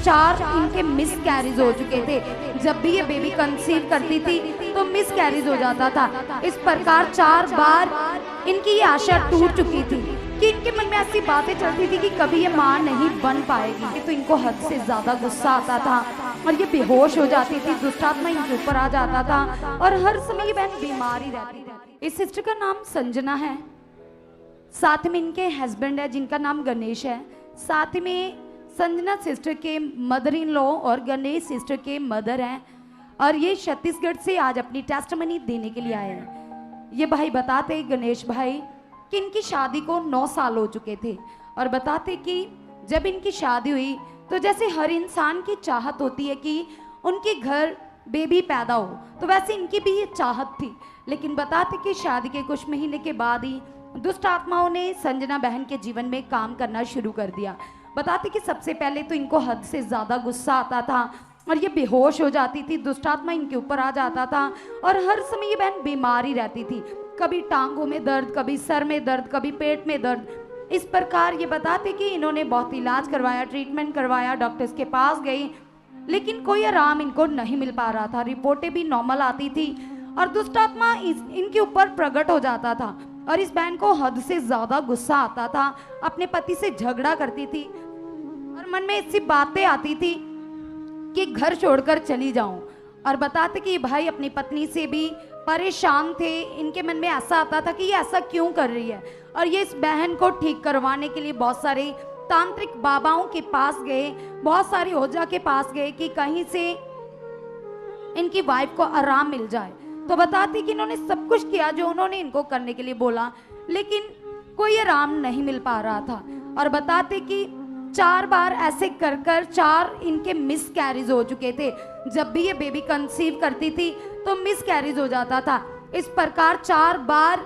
4 इनके miss carries हो चुके थे। जब भी ये बेबी कंसीव करती थी तो मिस कैरीज हो जाता था। इस प्रकार 4 बार इनकी ये आशा टूट चुकी थी कि इनके मन में ऐसी बातें चलती थी कि कभी ये माँ नहीं बन पाएगी। तो इनको हद से ज्यादा गुस्सा आता था और ये बेहोश हो जाती थी, दुष्टात्मा इनके ऊपर आ जाता था और हर समय ये बहन बीमार ही रहती थी। इस सिस्टर का नाम संजना है, साथ में इनके हस्बैंड है जिनका नाम गणेश है, साथ में संजना सिस्टर के मदर इन लॉ और गणेश सिस्टर के मदर हैं और ये छत्तीसगढ़ से आज अपनी टेस्टमनी देने के लिए आए हैं। ये भाई बताते, गणेश भाई, कि इनकी शादी को 9 साल हो चुके थे और बताते कि जब इनकी शादी हुई तो जैसे हर इंसान की चाहत होती है कि उनके घर बेबी पैदा हो, तो वैसे इनकी भी ये चाहत थी। लेकिन बताते कि शादी के कुछ महीने के बाद ही दुष्ट आत्माओं ने संजना बहन के जीवन में काम करना शुरू कर दिया। बताते कि सबसे पहले तो इनको हद से ज़्यादा गुस्सा आता था और ये बेहोश हो जाती थी, दुष्टात्मा इनके ऊपर आ जाता था और हर समय ये बहन बीमार ही रहती थी। कभी टांगों में दर्द, कभी सर में दर्द, कभी पेट में दर्द। इस प्रकार ये बताते कि इन्होंने बहुत इलाज करवाया, ट्रीटमेंट करवाया, डॉक्टर्स के पास गई, लेकिन कोई आराम इनको नहीं मिल पा रहा था। रिपोर्टें भी नॉर्मल आती थी और दुष्टात्मा इनके ऊपर प्रकट हो जाता था और इस बहन को हद से ज़्यादा गुस्सा आता था, अपने पति से झगड़ा करती थी और मन में ऐसी बातें आती थी कि घर छोड़कर चली जाऊं। और बताते कि ये भाई अपनी पत्नी से भी परेशान थे, इनके मन में ऐसा आता था कि ये ऐसा क्यों कर रही है और ये इस बहन को ठीक करवाने के लिए बहुत सारे तांत्रिक बाबाओं के पास गए, बहुत सारे ओझा के पास गए कि कहीं से इनकी वाइफ को आराम मिल जाए। तो बताते कि इन्होंने सब कुछ किया जो उन्होंने इनको करने के लिए बोला, लेकिन कोई आराम नहीं मिल पा रहा था। और बताते कि 4 बार ऐसे कर कर 4 इनके मिस कैरीज हो चुके थे। जब भी ये बेबी कंसीव करती थी तो मिस कैरीज हो जाता था। इस प्रकार 4 बार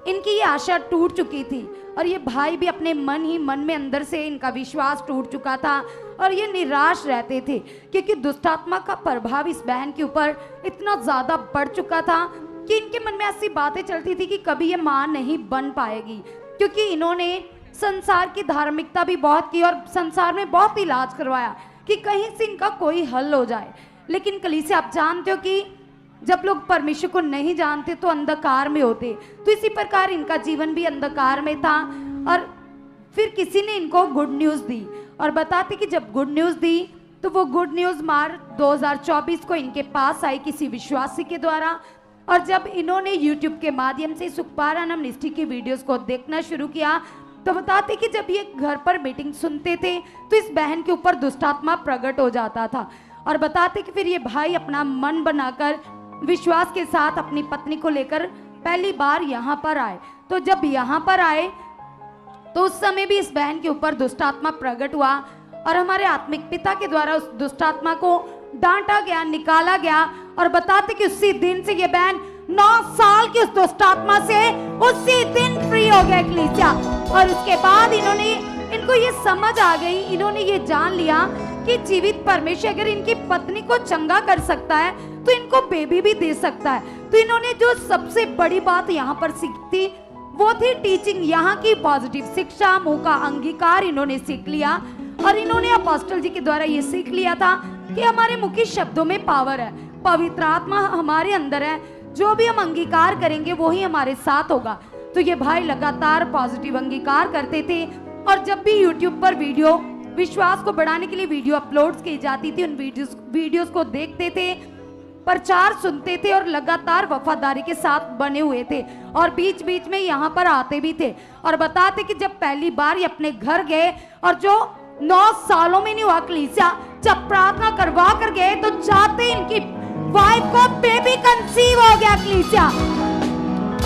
इनकी ये आशा टूट चुकी थी और ये भाई भी अपने मन में अंदर से इनका विश्वास टूट चुका था और ये निराश रहते थे क्योंकि दुष्टात्मा का प्रभाव इस बहन के ऊपर इतना ज़्यादा बढ़ चुका था कि इनके मन में ऐसी बातें चलती थी कि कभी ये माँ नहीं बन पाएगी, क्योंकि इन्होंने संसार की धार्मिकता भी बहुत की और संसार में बहुत इलाज करवाया कि कहीं से इनका कोई हल हो जाए। लेकिन कलीसिया, आप जानते हो कि जब लोग परमेश्वर को नहीं जानते तो अंधकार में होते, तो इसी प्रकार इनका जीवन भी अंधकार में था। और फिर किसी ने इनको गुड न्यूज़ दी और बताते कि जब गुड न्यूज़ दी तो वो गुड न्यूज़ मार्च 2024 को इनके पास आई किसी विश्वासी के द्वारा। और जब इन्होंने YouTube के माध्यम से सुखपारायण निष्ठि की वीडियोस को देखना शुरू किया तो बताते कि जब ये घर पर मीटिंग सुनते थे तो इस बहन के ऊपर दुष्टात्मा प्रकट हो जाता था। और बताते कि फिर ये भाई अपना मन बनाकर विश्वास के साथ अपनी पत्नी को लेकर पहली बार यहाँ पर आए। तो जब यहाँ पर आए तो उस समय भी इस बहन के ऊपर दुष्टात्मा प्रकट हुआ और हमारे आत्मिक पिता के द्वारा उस दुष्टात्मा को डांटा गया, निकाला गया। और बताते कि उसी दिन से ये बहन 9 साल की उस दुष्टात्मा से उसी दिन फ्री हो गया कलीसिया। और उसके बाद इनको ये समझ आ गई, इन्होंने ये जान लिया कि जीवित परमेश्वर अगर इनकी पत्नी को चंगा कर सकता है तो इनको बेबी भी दे सकता है। तो इन्होंने जो सबसे बड़ी बात यहाँ पर सीखी वो थी टीचिंग, यहाँ की पॉजिटिव शिक्षा, मुंह का अंगीकार इन्होंने सीख लिया। और इन्होंने अपोस्टल जी के द्वारा ये सीख लिया था कि हमारे मुंह के शब्दों में पावर है, पवित्र आत्मा हमारे अंदर है, जो भी हम अंगीकार करेंगे वो ही हमारे साथ होगा। तो ये भाई लगातार पॉजिटिव अंगीकार करते थे और जब भी YouTube पर वीडियो, विश्वास को बढ़ाने के लिए वीडियो अपलोड की जाती थी, उन वीडियोस को देखते थे, प्रचार सुनते थे और लगातार वफादारी के साथ बने हुए थे और बीच बीच में यहाँ पर आते भी थे। और बताते कि जब पहली बार ये अपने घर गए और जो 9 सालों में नहीं हुआ कलीसिया, जब प्रार्थना करवा कर गए तो जाते इनकी वाइफ को बेबी कंसीव हो गया कलीसिया।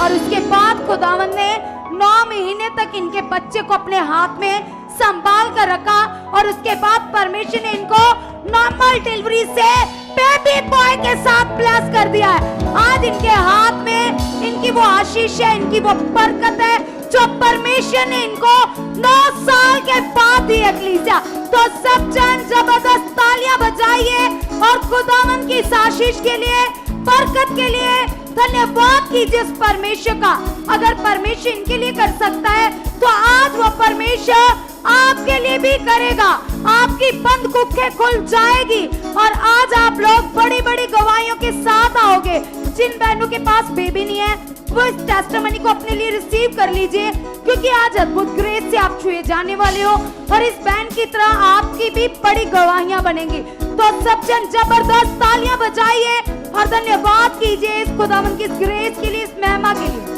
और उसके बाद खुदावंद ने 9 महीने तक इनके बच्चे को अपने हाथ में संभाल कर रखा और उसके बाद परमेश्वर ने इनको नॉर्मल डिलीवरी से बेबी बॉय के साथ ब्लेस कर दिया है। आज इनके हाथ में इनकी वो आशीष है, इनकी वो बरकत है जो परमेश्वर ने इनको 9 साल के बाद दी है कलीसिया। तो सब जन जबरदस्त तालियां बजाइए और खुदावंद की इस आशीष के लिए, बरकत के लिए धन्यवाद कीजिए उस परमेश्वर का। अगर परमेश्वर इनके लिए कर सकता है तो आज वो परमेश्वर आपके लिए भी करेगा। आपकी बंद कुखें खुल जाएगी और आज आप लोग बड़ी बड़ी गवाहियों के साथ आओगे। जिन बहनों के पास बेबी नहीं है वो इस टेस्टिमनी को अपने लिए रिसीव कर लीजिए, क्योंकि आज अद्भुत ग्रेस से आप छुए जाने वाले हो और इस बहन की तरह आपकी भी बड़ी गवाहियां बनेंगी। तो सब जन जबरदस्त तालियां बजाइए और धन्यवाद कीजिए इस खुदावंद की इस ग्रेस के लिए, इस महिमा के लिए।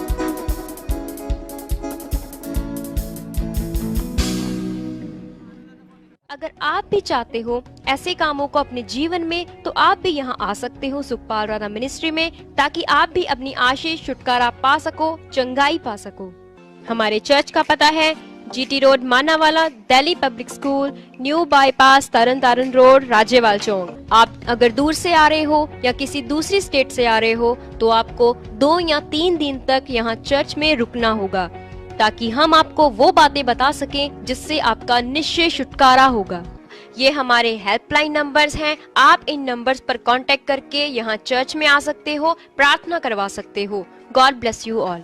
अगर आप भी चाहते हो ऐसे कामों को अपने जीवन में, तो आप भी यहाँ आ सकते हो सुखपाल राणा मिनिस्ट्री में, ताकि आप भी अपनी आशीष छुटकारा पा सको, चंगाई पा सको। हमारे चर्च का पता है GT road Manawala, Delhi public school, new bypass, Taran Taran road, Rajewal Chowk. आप अगर दूर से आ रहे हो या किसी दूसरी स्टेट से आ रहे हो तो आपको 2 या 3 दिन तक यहाँ चर्च में रुकना होगा, ताकि हम आपको वो बातें बता सकें जिससे आपका निश्चय छुटकारा होगा। ये हमारे हेल्पलाइन नंबर्स हैं। आप इन नंबर्स पर कांटेक्ट करके यहाँ चर्च में आ सकते हो, प्रार्थना करवा सकते हो। God bless you all.